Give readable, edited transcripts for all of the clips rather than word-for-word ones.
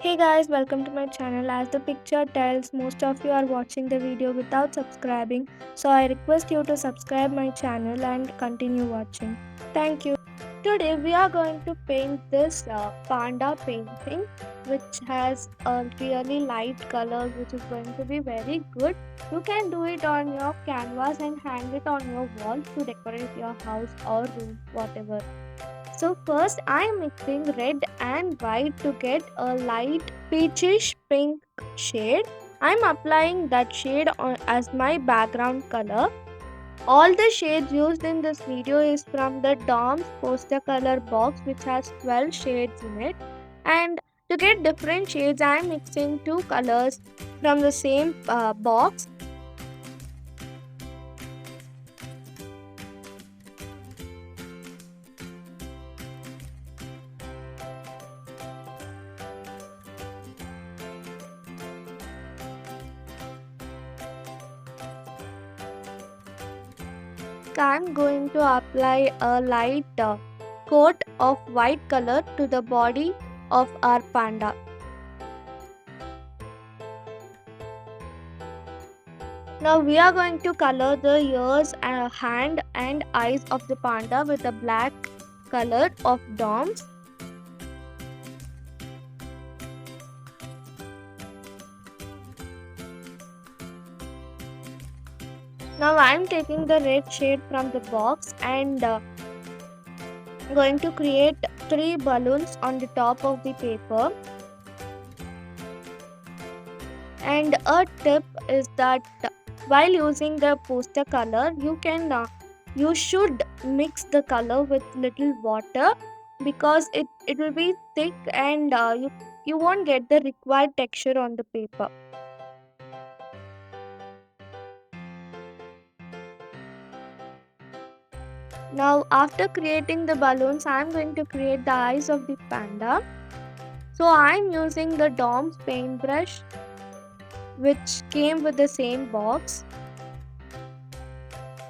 Hey guys, welcome to my channel. As the picture tells, most of you are watching the video without subscribing, so I request you to subscribe my channel and continue watching. Thank you. Today we are going to paint this panda painting, which has a really light color, which is going to be very good. You can do it on your canvas and hang it on your wall to decorate your house or room, whatever. So first I am mixing red and white to get a light peachish pink shade. I am applying that shade as my background color. All the shades used in this video is from the DOMS poster color box, which has 12 shades in it. And to get different shades I am mixing two colors from the same box. I'm going to apply a light coat of white color to the body of our panda. Now we are going to color the ears, hand and eyes of the panda with the black color of DOMS. Now I am taking the red shade from the box and going to create 3 balloons on the top of the paper. And a tip is that while using the poster color, you should mix the color with little water, because it will be thick and you won't get the required texture on the paper. Now after creating the balloons, I am going to create the eyes of the panda. So I am using the DOMS paintbrush, which came with the same box.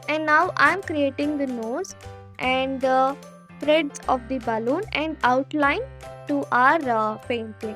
And now I am creating the nose and the threads of the balloon and outline to our painting.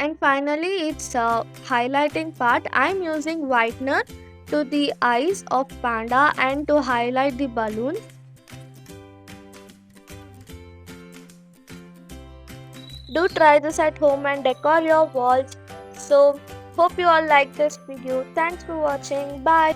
And finally, it's highlighting part. I'm using whitener to the eyes of panda and to highlight the balloon. Do try this at home and decor your walls. So hope you all like this video. Thanks for watching. Bye.